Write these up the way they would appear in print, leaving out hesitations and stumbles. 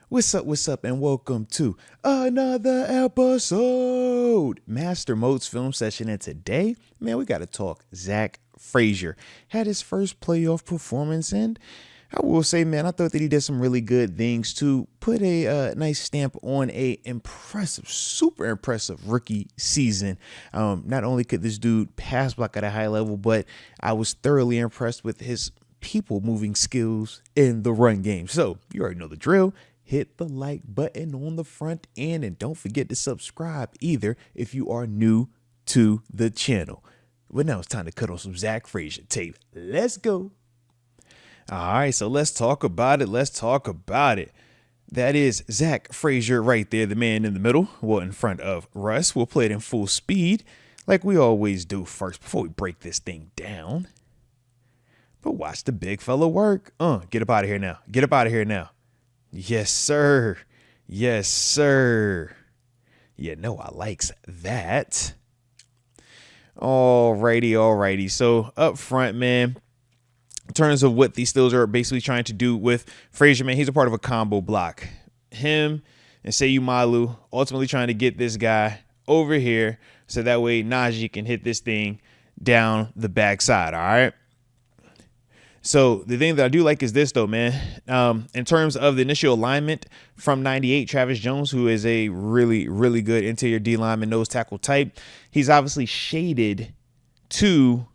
What's up, and welcome to another episode. Master Moats Film Session, and today, man, we got to talk Zack Frazier. Had his first playoff performance, and I will say, man, I thought that he did some really good things to put a nice stamp on a impressive, super impressive rookie season. Not only could this dude pass block at a high level, but I was thoroughly impressed with his people moving skills in the run game. So you already know the drill. Hit the like button on the front end, and don't forget to subscribe either if you are new to the channel. But now it's time to cut on some Zack Frazier tape. Let's go. All right, so let's talk about it. That is Zack Frazier right there, the man in the middle, well, in front of Russ. We'll play it in full speed like we always do first before we break this thing down. But watch the big fella work. Get up out of here now. Yes, sir. You know I likes that. Alrighty. So up front, man, in terms of what the Steelers are basically trying to do with Frazier, man, he's a part of a combo block. Him and Malu ultimately trying to get this guy over here so that way Najee can hit this thing down the backside, all right? So the thing that I do like is this, though, man. In terms of the initial alignment from 98, Travis Jones, who is a really, really good interior D lineman, nose tackle type, he's obviously shaded to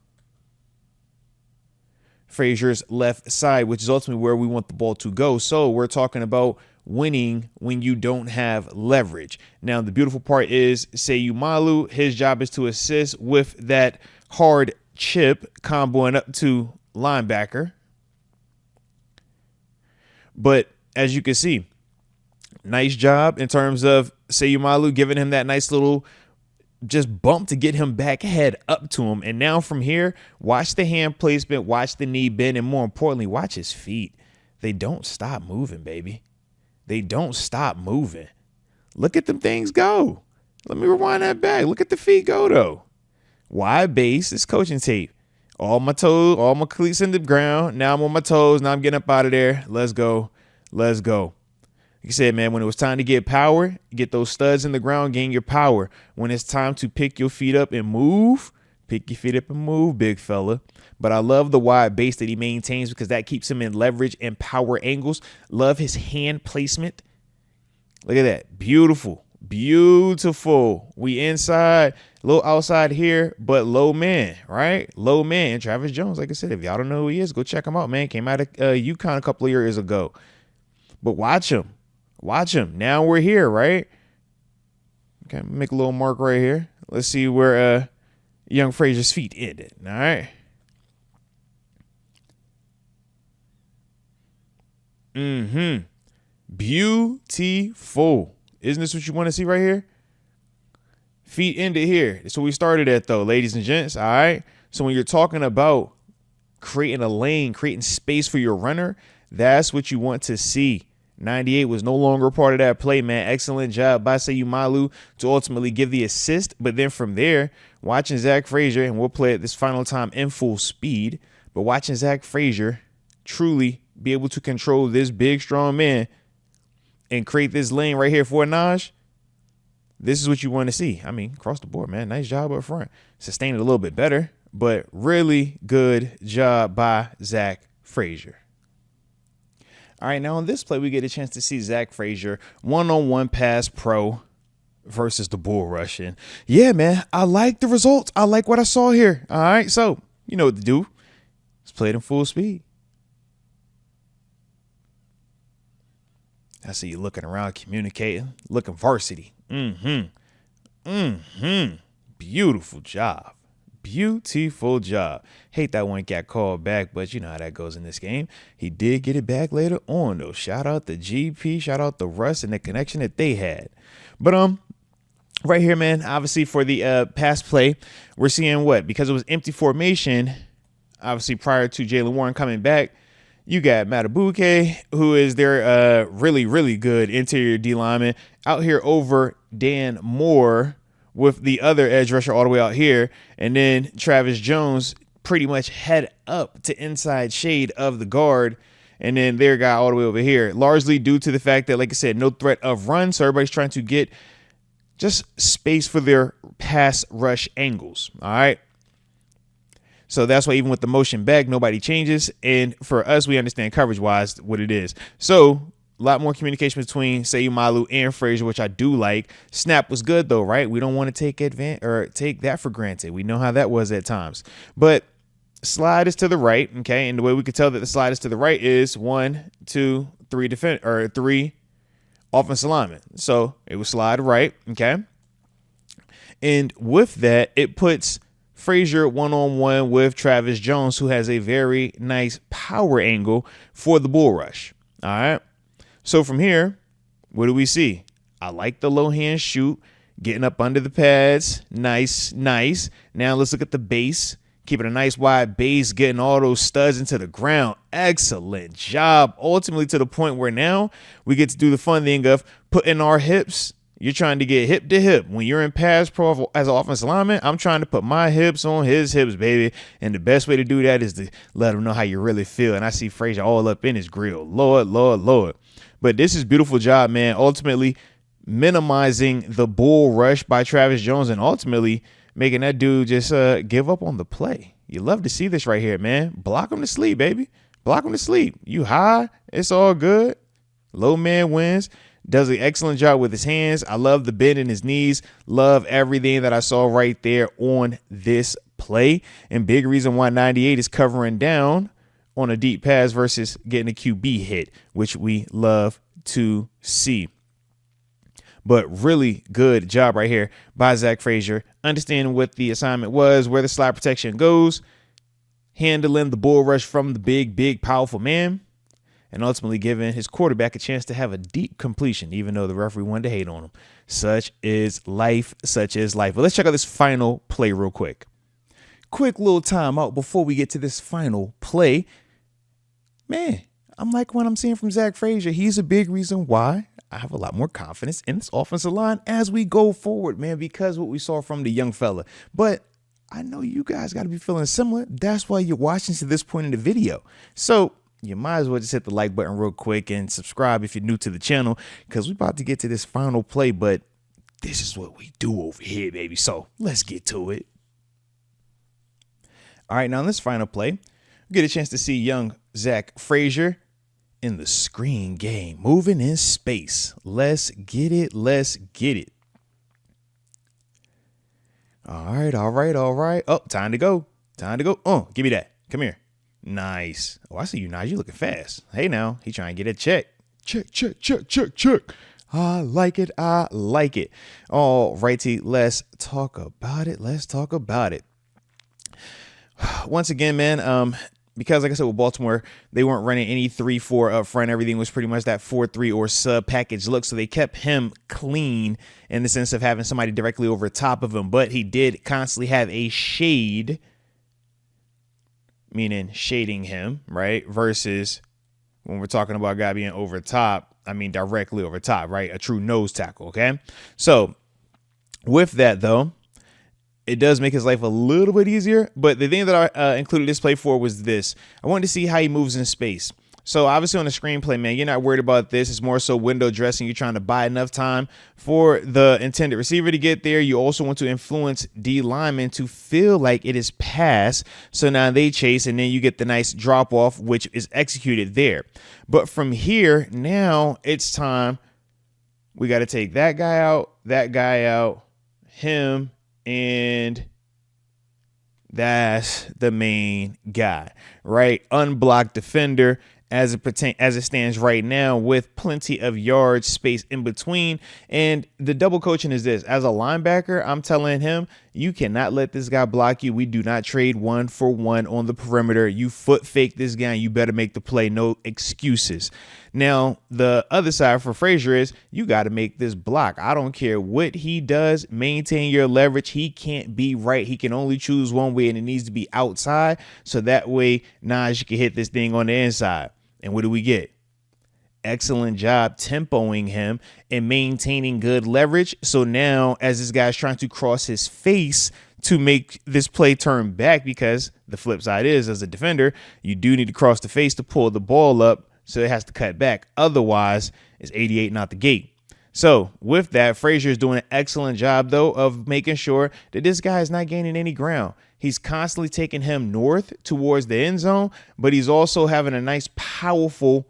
Frazier's left side, which is ultimately where we want the ball to go. So we're talking about winning when you don't have leverage. Now, the beautiful part is Malu, his job is to assist with that hard chip comboing up to linebacker. But as you can see, nice job in terms of Malu giving him that nice little just bump to get him back head up to him. And now from here, watch the hand placement, watch the knee bend, and more importantly, watch his feet. They don't stop moving, baby. They don't stop moving. Look at them things go. Let me rewind that back. Look at the feet go, though. Wide base, it's coaching tape. All my toes, all my cleats in the ground. Now I'm on my toes. Now I'm getting up out of there. Let's go. Like you said, man, when it was time to get power, get those studs in the ground, gain your power. When it's time to pick your feet up and move, big fella. But I love the wide base that he maintains because that keeps him in leverage and power angles. Love his hand placement. Look at that. Beautiful. We inside, a little outside here, but low man, right? Low man. Travis Jones, like I said, if y'all don't know who he is, go check him out, man. Came out of UConn a couple of years ago. But watch him. Now we're here, right? Okay, make a little mark right here. Let's see where young Frazier's feet ended. All right. Beautiful. Isn't this what you want to see right here? Feet ended here. That's where we started at, though, ladies and gents. All right. So when you're talking about creating a lane, creating space for your runner, that's what you want to see. 98 was no longer a part of that play, man. Excellent job by Malu to ultimately give the assist. But then from there, watching Zack Frazier, and we'll play it this final time in full speed, but watching Zack Frazier truly be able to control this big, strong man and create this lane right here for Naj, this is what you want to see. I mean, across the board, man. Nice job up front. Sustained it a little bit better, but really good job by Zack Frazier. All right, now on this play, we get a chance to see Zack Frazier one-on-one pass pro versus the bull rush. And yeah, man, I like the results. I like what I saw here. All right, so you know what to do. Let's play it in full speed. I see you looking around, communicating, looking varsity. Beautiful job. Hate that one got called back, but you know how that goes in this game. He did get it back later on, though. Shout out to GP, shout out to Russ and the connection that they had. But right here, man, obviously for the pass play, we're seeing what? Because it was empty formation, obviously prior to Jaylen Warren coming back, you got Matabuke, who is their really, really good interior D lineman out here over Dan Moore with the other edge rusher all the way out here. And then Travis Jones pretty much head up to inside shade of the guard And then their guy all the way over here, largely due to the fact that, like I said, no threat of run. So everybody's trying to get just space for their pass rush angles. All right. So that's why even with the motion back, nobody changes. And for us, we understand coverage wise what it is. So a lot more communication between Seumalo and Frazier, which I do like. Snap was good though, right? We don't want to take that for granted. We know how that was at times. But slide is to the right, okay? And the way we could tell that the slide is to the right is 1, 2, 3 3 offensive linemen. So it would slide right, okay? And with that, it puts Frazier one-on-one with Travis Jones, who has a very nice power angle for the bull rush. All right. So from here, what do we see? I like the low hand shoot, getting up under the pads. Nice, nice. Now let's look at the base. Keeping a nice wide base, getting all those studs into the ground. Excellent job. Ultimately to the point where now we get to do the fun thing of putting our hips. You're trying to get hip to hip. When you're in pass pro as an offensive lineman, I'm trying to put my hips on his hips, baby. And the best way to do that is to let him know how you really feel. And I see Frazier all up in his grill. Lord, Lord, Lord. But this is a beautiful job, man. Ultimately minimizing the bull rush by Travis Jones and ultimately making that dude just give up on the play. You love to see this right here, man. Block him to sleep, baby. Block him to sleep. You high, it's all good. Low man wins. Does an excellent job with his hands. I love the bend in his knees. Love everything that I saw right there on this play. And big reason why 98 is covering down on a deep pass versus getting a QB hit, which we love to see. But really good job right here by Zack Frazier, understanding what the assignment was, where the slide protection goes, handling the bull rush from the big, powerful man, and ultimately giving his quarterback a chance to have a deep completion, even though the referee wanted to hate on him. Such is life, such is life. But let's check out this final play real quick. Quick little timeout before we get to this final play. Man, I'm like what I'm seeing from Zack Frazier. He's a big reason why I have a lot more confidence in this offensive line as we go forward, man, because what we saw from the young fella. But I know you guys got to be feeling similar. That's why you're watching to this point in the video. So you might as well just hit the like button real quick and subscribe if you're new to the channel, because we're about to get to this final play. But this is what we do over here, baby. So let's get to it. All right, now in this final play, we get a chance to see young Zack Frazier in the screen game, moving in space. Let's get it. Let's get it. All right. Oh, time to go. Oh, give me that. Come here. Nice. Oh, I see you, Nige. You looking fast. Hey, now he trying to get a check. Check. I like it. All righty. Let's talk about it. Once again, man, because like I said, with Baltimore, they weren't running any 3-4 up front. Everything was pretty much that 4-3 or sub package look. So they kept him clean in the sense of having somebody directly over top of him. But he did constantly have a shade, meaning shading him, right? Versus when we're talking about a guy being over top, I mean directly over top, right? A true nose tackle, okay? So with that, though, it does make his life a little bit easier. But the thing that I included this play for was this. I wanted to see how he moves in space. So obviously on the screenplay, man, you're not worried about this. It's more so window dressing. You're trying to buy enough time for the intended receiver to get there. You also want to influence D linemen to feel like it is pass. So now they chase, and then you get the nice drop off, which is executed there. But from here, now it's time. We got to take that guy out, him, and that's the main guy, right? Unblocked defender as it stands right now, with plenty of yard space in between. And the double coaching is this: as a linebacker, I'm telling him, you cannot let this guy block you. We do not trade 1-for-1 on the perimeter. You foot fake this guy, you better make the play. No excuses. Now, the other side for Frazier is you got to make this block. I don't care what he does. Maintain your leverage. He can't be right. He can only choose one way, and it needs to be outside. So that way, Naj can hit this thing on the inside. And what do we get? Excellent job tempoing him and maintaining good leverage. So now, as this guy's trying to cross his face to make this play turn back, because the flip side is, as a defender, you do need to cross the face to pull the ball up, so it has to cut back. Otherwise, it's 88 not the gate. So with that, Frazier is doing an excellent job, though, of making sure that this guy is not gaining any ground. He's constantly taking him north towards the end zone, but he's also having a nice, powerful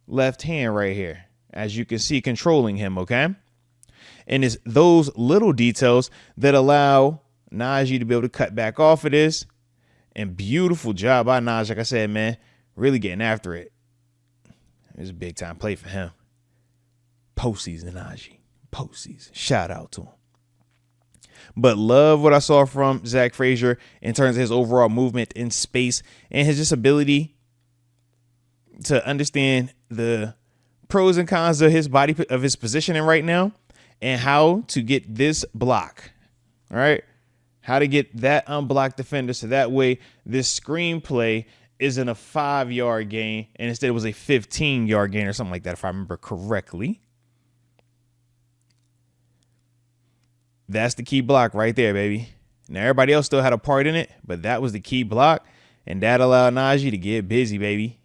left hand right here, as you can see, controlling him, okay? And it's those little details that allow Najee to be able to cut back off of this. And beautiful job by Najee, like I said, man, really getting after it. It was a big time play for him. Postseason Najee. Postseason. Shout out to him. But love what I saw from Zack Frazier in terms of his overall movement in space and his just ability to understand the pros and cons of his body, of his positioning right now, and how to get this block. All right. How to get that unblocked defender, so that way this screenplay isn't a 5-yard gain and instead it was a 15-yard gain or something like that, if I remember correctly. That's the key block right there, baby. Now, everybody else still had a part in it, but that was the key block, and that allowed Najee to get busy, baby.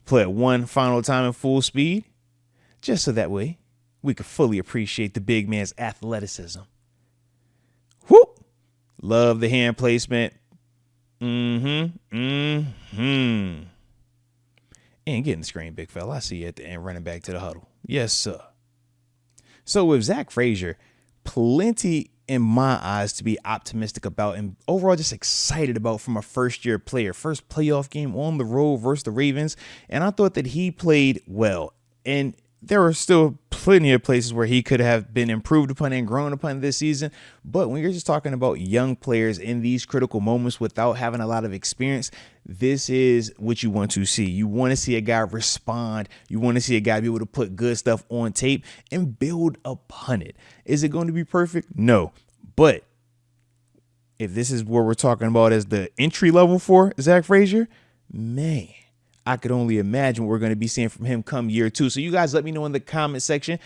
Play it one final time in full speed, just so that way we could fully appreciate the big man's athleticism. Whoop! Love the hand placement. And getting the screen, big fella. I see you at the end running back to the huddle. Yes, sir. So with Zack Frazier, plenty in my eyes to be optimistic about and overall just excited about from a first-year player. First playoff game on the road versus the Ravens. And I thought that he played well. And there are still plenty of places where he could have been improved upon and grown upon this season. But when you're just talking about young players in these critical moments without having a lot of experience, this is what you want to see. You want to see a guy respond. You want to see a guy be able to put good stuff on tape and build upon it. Is it going to be perfect? No. But if this is what we're talking about as the entry level for Zack Frazier, man, I could only imagine what we're going to be seeing from him come year 2. So you guys let me know in the comment section,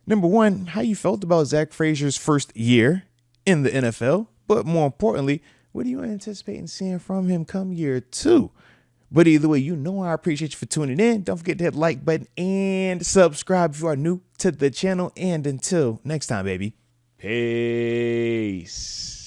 number one, how you felt about Zack Frazier's first year in the NFL. But more importantly, what are you anticipating seeing from him come year 2? But either way, you know I appreciate you for tuning in. Don't forget to hit the like button and subscribe if you are new to the channel. And until next time, baby, peace.